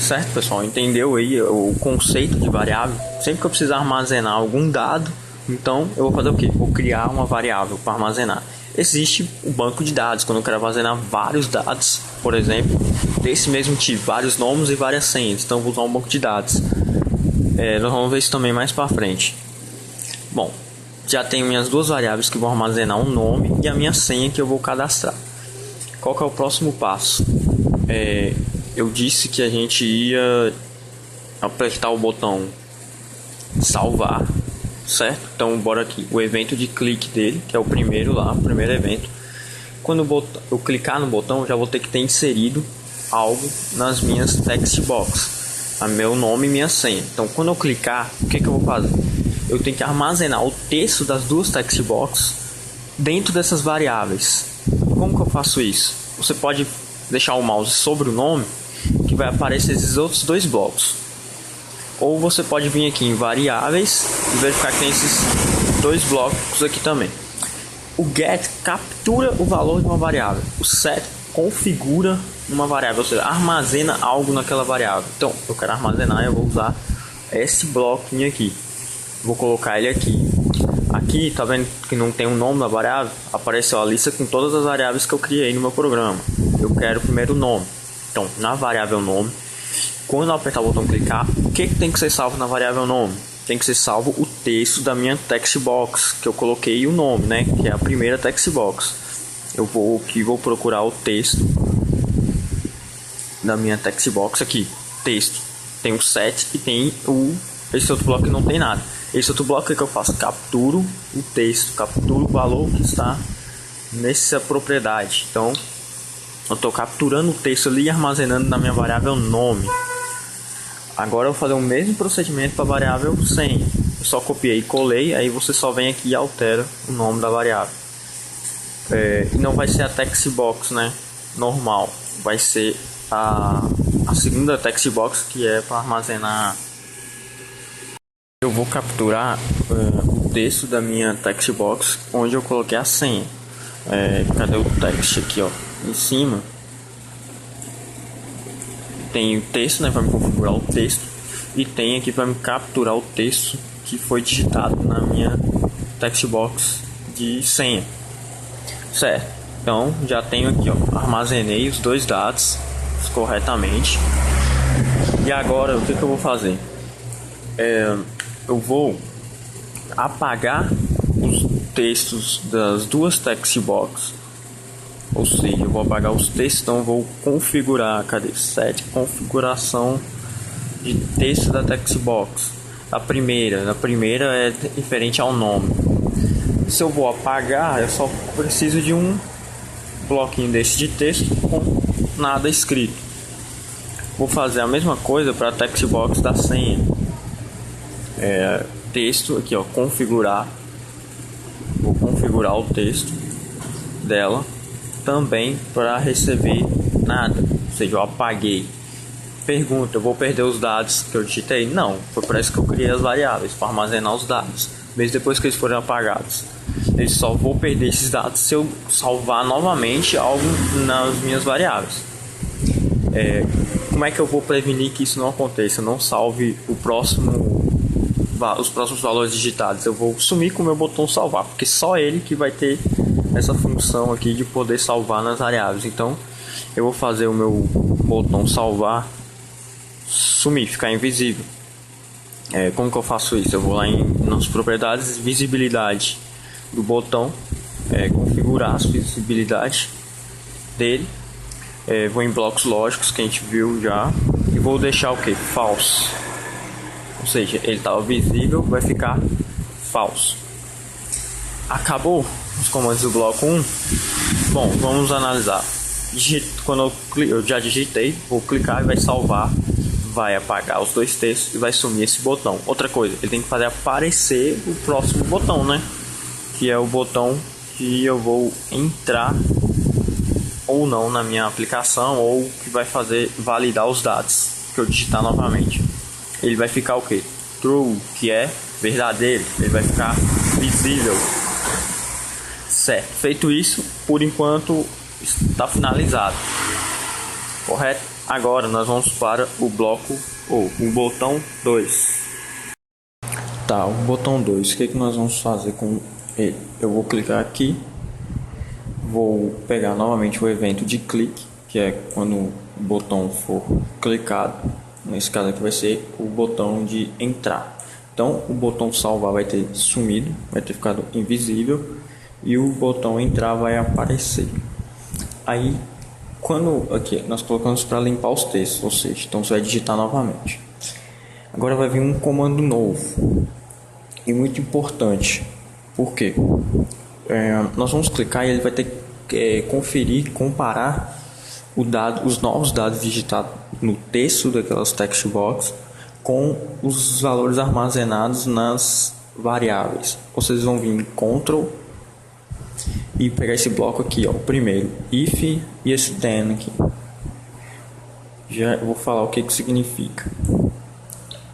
Certo, pessoal? Entendeu aí o conceito de variável? Sempre que eu precisar armazenar algum dado, então eu vou fazer o quê? Vou criar uma variável para armazenar. Existe o banco de dados, quando eu quero armazenar vários dados, por exemplo, desse mesmo tipo, vários nomes e várias senhas. Então eu vou usar um banco de dados. Nós vamos ver isso também mais para frente. Bom, já tenho minhas duas variáveis que vão armazenar um nome e a minha senha que eu vou cadastrar. Qual que é o próximo passo? Eu disse que a gente ia apertar o botão salvar, certo? Então bora aqui, o evento de clique dele, que é o primeiro lá, o primeiro evento. Quando eu clicar no botão, eu já vou ter que ter inserido algo nas minhas text box, meu nome e minha senha. Então quando eu clicar, o que eu vou fazer? Eu tenho que armazenar o texto das duas text box dentro dessas variáveis. Como que eu faço isso? Você pode deixar o mouse sobre o nome, que vai aparecer esses outros dois blocos. Ou você pode vir aqui em variáveis e verificar que tem esses dois blocos aqui também. O get captura o valor de uma variável. O set configura uma variável, ou seja, armazena algo naquela variável. Então, eu quero armazenar, eu vou usar esse bloquinho aqui. Vou colocar ele aqui. Aqui, tá vendo que não tem o nome da variável? Apareceu a lista com todas as variáveis que eu criei no meu programa. Eu quero primeiro o nome. Então, na variável nome, quando eu apertar o botão clicar, o que tem que ser salvo na variável nome? Tem que ser salvo o texto da minha text box, que eu coloquei o nome, né? Que é a primeira text box. Eu vou procurar o texto da minha text box aqui. Texto. Tem o set e tem esse outro bloco que não tem nada. Esse outro bloco que eu faço? Capturo o texto, capturo o valor que está nessa propriedade. Então, eu estou capturando o texto ali e armazenando na minha variável nome. Agora eu vou fazer o mesmo procedimento para a variável senha. Eu só copiei e colei, aí você só vem aqui e altera o nome da variável. E não vai ser a text box, né, normal. Vai ser a segunda text box, que é para armazenar. Eu vou capturar o texto da minha text box, onde eu coloquei a senha. Cadê o text aqui, ó? Em cima tem o texto, né, para me configurar o texto, e tem aqui para me capturar o texto que foi digitado na minha text box de senha, certo? Então já tenho aqui, ó, armazenei os dois dados corretamente. E agora o que eu vou fazer? Eu vou apagar os textos das duas text box. Ou seja, eu vou apagar os textos, então eu vou configurar, set configuração de texto da text box. A primeira é referente ao nome. Se eu vou apagar, eu só preciso de um bloquinho desse de texto com nada escrito. Vou fazer a mesma coisa para a text box da senha. Texto aqui, ó, configurar. Vou configurar o texto dela também para receber nada, ou seja, eu apaguei. Pergunta, eu vou perder os dados que eu digitei? Não, foi para isso que eu criei as variáveis, para armazenar os dados, mesmo depois que eles forem apagados. Eu só vou perder esses dados se eu salvar novamente algo nas minhas variáveis. Como é que eu vou prevenir que isso não aconteça? Eu não salve os próximos valores digitados. Eu vou sumir com o meu botão salvar, porque só ele que vai ter essa função aqui de poder salvar nas variáveis. Então eu vou fazer o meu botão salvar sumir, ficar invisível. Como que eu faço isso? Eu vou lá nas propriedades, visibilidade do botão, configurar as visibilidades dele, vou em blocos lógicos que a gente viu já e vou deixar o que? False, ou seja, ele estava visível, vai ficar falso. Acabou os comandos do bloco 1. Bom, vamos analisar. Quando eu já digitei, vou clicar e vai salvar, vai apagar os dois textos e vai sumir esse botão. Outra coisa, ele tem que fazer aparecer o próximo botão, né? Que é o botão que eu vou entrar ou não na minha aplicação, ou que vai fazer validar os dados que eu digitar novamente. Ele vai ficar o que? True, que é verdadeiro. Ele vai ficar visível. Certo, feito isso, por enquanto está finalizado, correto? Agora nós vamos para o bloco ou o botão 2. Tá, o botão 2, o que nós vamos fazer com ele? Eu vou clicar aqui, vou pegar novamente o evento de clique, que é quando o botão for clicado. Nesse caso aqui vai ser o botão de entrar. Então o botão salvar vai ter sumido, vai ter ficado invisível e o botão entrar vai aparecer. Aí quando aqui nós colocamos para limpar os textos, ou seja, então você vai digitar novamente. Agora vai vir um comando novo e muito importante. Por quê? Nós vamos clicar e ele vai ter que conferir, comparar os novos dados digitados no texto daquelas text box com os valores armazenados nas variáveis. Vocês vão vir em Ctrl e pegar esse bloco aqui, ó, o primeiro, if e esse then aqui. Já vou falar o que significa.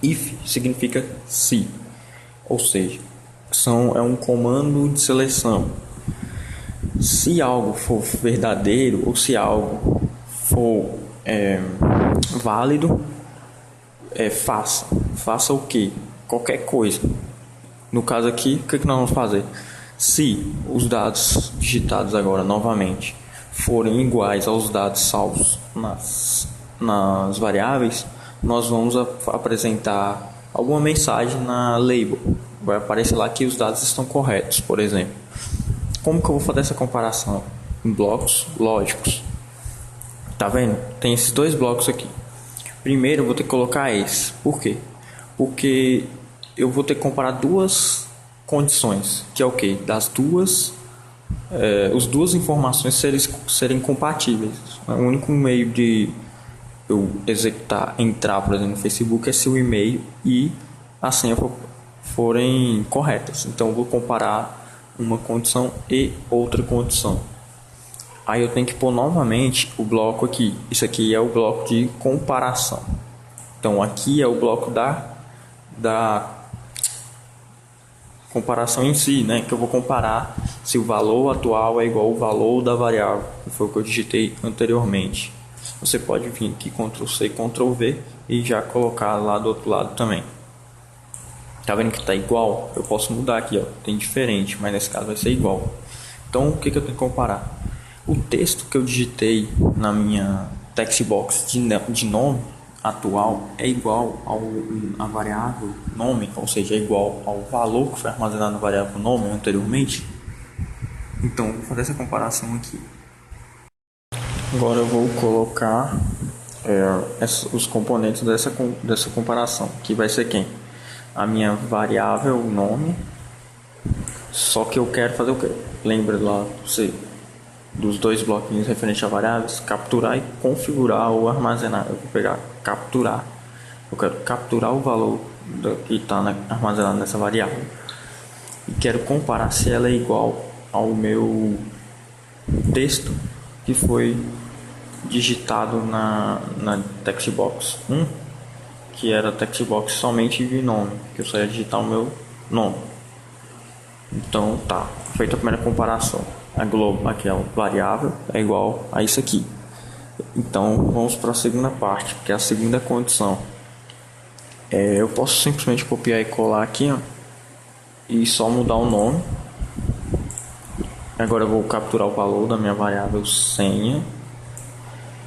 If significa se, ou seja, é um comando de seleção. Se algo for verdadeiro ou se algo for válido, faça o que? Qualquer coisa. No caso aqui, o que nós vamos fazer? Se os dados digitados agora novamente forem iguais aos dados salvos nas variáveis, nós vamos apresentar alguma mensagem na label. Vai aparecer lá que os dados estão corretos, por exemplo. Como que eu vou fazer essa comparação? Em blocos lógicos. Tá vendo? Tem esses dois blocos aqui. Primeiro eu vou ter que colocar esse. Por quê? Porque eu vou ter que comparar duas condições, que é o que? Das duas as duas informações serem compatíveis. O único meio de eu entrar, por exemplo, no Facebook é se o e-mail e a senha forem corretas. Então eu vou comparar uma condição e outra condição. Aí eu tenho que pôr novamente o bloco aqui. Isso aqui é o bloco de comparação. Então aqui é o bloco da comparação em si, né? Que eu vou comparar se o valor atual é igual ao valor da variável, que foi o que eu digitei anteriormente. Você pode vir aqui Ctrl C, Ctrl V e já colocar lá do outro lado também. Tá vendo que tá igual? Eu posso mudar aqui, ó. Tem diferente, mas nesse caso vai ser igual. Então o que eu tenho que comparar? O texto que eu digitei na minha text box de nome atual é igual à variável nome, ou seja, é igual ao valor que foi armazenado na variável nome anteriormente. Então, eu vou fazer essa comparação aqui. Agora eu vou colocar os componentes dessa comparação, que vai ser quem? A minha variável nome, só que eu quero fazer o quê? Lembra lá dos dois bloquinhos referentes a variáveis, capturar e configurar ou armazenar. Eu vou pegar capturar. Eu quero capturar o valor que está armazenado nessa variável e quero comparar se ela é igual ao meu texto que foi digitado na text box 1, que era text box somente de nome, que eu só ia digitar o meu nome. Então tá, feita a primeira comparação. Aqui é a variável é igual a isso aqui. Então vamos para a segunda parte, que é a segunda condição. Eu posso simplesmente copiar e colar aqui, ó, e só mudar o nome. Agora eu vou capturar o valor da minha variável senha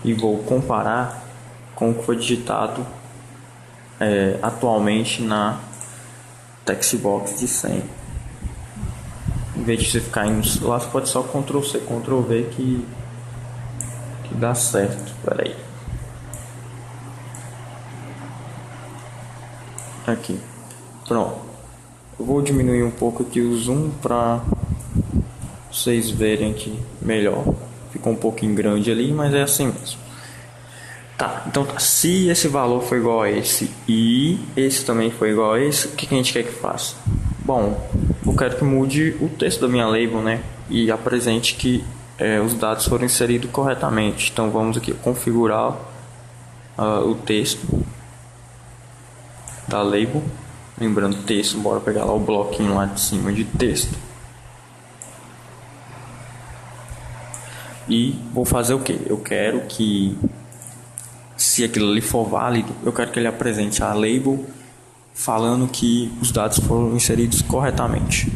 e vou comparar com o que foi digitado atualmente na text box de senha. Em vez de você ficar indo lá, você pode só Ctrl C, Ctrl V que dá certo. Espera aí. Aqui. Pronto. Eu vou diminuir um pouco aqui o zoom para vocês verem aqui melhor. Ficou um pouquinho grande ali, mas é assim mesmo. Tá, então se esse valor foi igual a esse e esse também foi igual a esse, o que a gente quer que faça? Bom, eu quero que mude o texto da minha label, né? E apresente que os dados foram inseridos corretamente. Então vamos aqui configurar o texto da label. Lembrando texto, bora pegar lá o bloquinho lá de cima de texto. E vou fazer o que? Eu quero que se aquilo ali for válido, eu quero que ele apresente a label falando que os dados foram inseridos corretamente.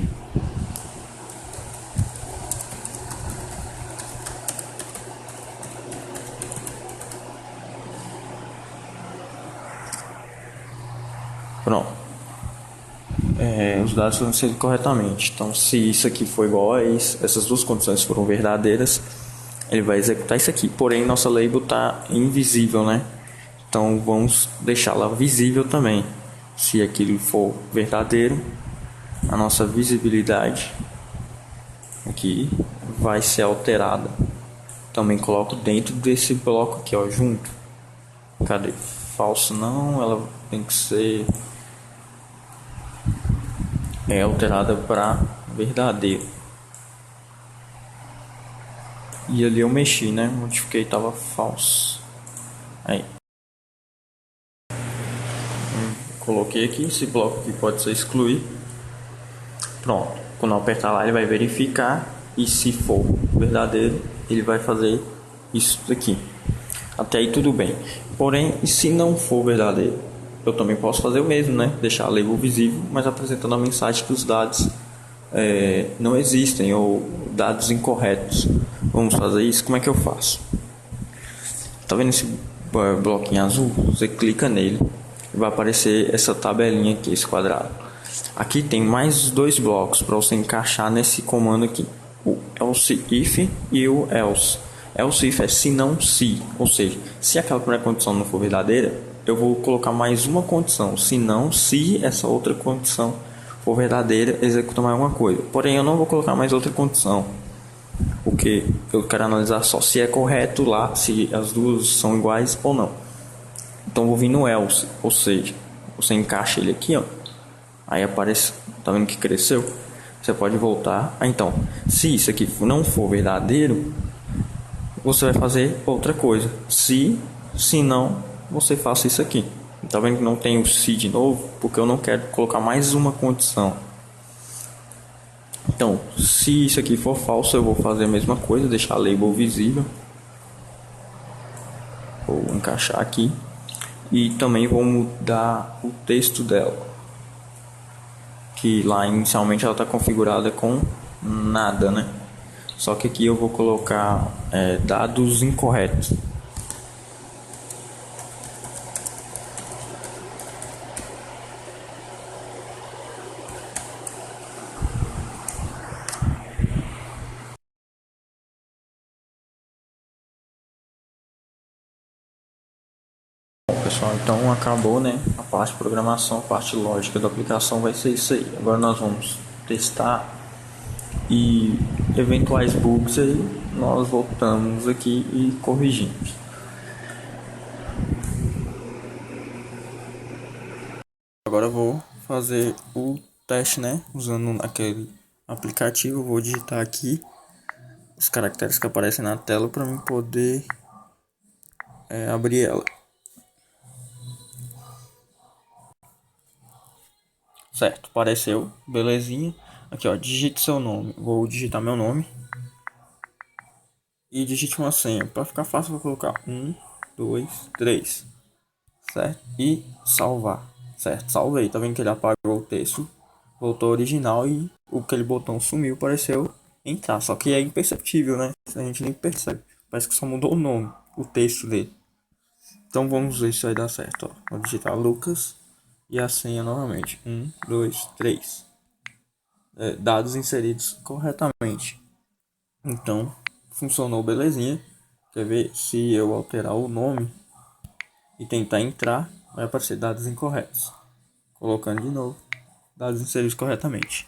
Pronto. Os dados foram inseridos corretamente. Então, se isso aqui for igual a isso, essas duas condições foram verdadeiras, ele vai executar isso aqui. Porém, nossa label está invisível, né? Então, vamos deixá-la visível também. Se aquilo for verdadeiro, a nossa visibilidade aqui vai ser alterada. Também coloco dentro desse bloco aqui, ó, junto. Cadê? Falso não, ela tem que ser alterada para verdadeiro. E ali eu mexi, né? Modifiquei, tava falso. Aí. Coloquei aqui, esse bloco aqui pode ser excluído. Pronto. Quando eu apertar lá, ele vai verificar. E se for verdadeiro, ele vai fazer isso daqui. Até aí tudo bem. Porém, e se não for verdadeiro? Eu também posso fazer o mesmo, né? Deixar a label visível, mas apresentando a mensagem que os dados não existem ou dados incorretos. Vamos fazer isso? Como é que eu faço? Tá vendo esse bloquinho azul? Você clica nele e vai aparecer essa tabelinha aqui, esse quadrado. Aqui tem mais dois blocos para você encaixar nesse comando aqui. O else if e o else. Else if é se não se, ou seja, se aquela primeira condição não for verdadeira, eu vou colocar mais uma condição. Se não, se essa outra condição for verdadeira, executa mais uma coisa. Porém, eu não vou colocar mais outra condição, porque eu quero analisar só se é correto lá, se as duas são iguais ou não. Então vou vir no else, ou seja, você encaixa ele aqui, ó. Aí aparece, tá vendo que cresceu? Você pode voltar. Então, se isso aqui não for verdadeiro, você vai fazer outra coisa. Se não, você faça isso aqui. Tá vendo que não tem o se de novo? Porque eu não quero colocar mais uma condição. Então, se isso aqui for falso, eu vou fazer a mesma coisa, deixar a label visível. Vou encaixar aqui. E também vou mudar o texto dela, que lá inicialmente ela está configurada com nada, né? Só que aqui eu vou colocar dados incorretos. Bom, pessoal, então acabou, né? A parte de programação, a parte lógica da aplicação vai ser isso aí. Agora nós vamos testar e eventuais bugs aí nós voltamos aqui e corrigimos. Agora eu vou fazer o teste, né? Usando aquele aplicativo, vou digitar aqui os caracteres que aparecem na tela para mim poder abrir ela. Certo, apareceu, belezinha. Aqui, ó, digite seu nome. Vou digitar meu nome e digite uma senha. Para ficar fácil, vou colocar 1, 2, 3, certo? E salvar, certo? Salvei. Tá vendo que ele apagou o texto, voltou ao original e aquele botão sumiu, apareceu entrar. Só que é imperceptível, né? A gente nem percebe. Parece que só mudou o nome, o texto dele. Então vamos ver se vai dar certo. Ó. Vou digitar Lucas e a senha novamente. 1, 2, 3. Dados inseridos corretamente. Então funcionou belezinha. Quer ver? Se eu alterar o nome e tentar entrar, vai aparecer dados incorretos. Colocando de novo, dados inseridos corretamente.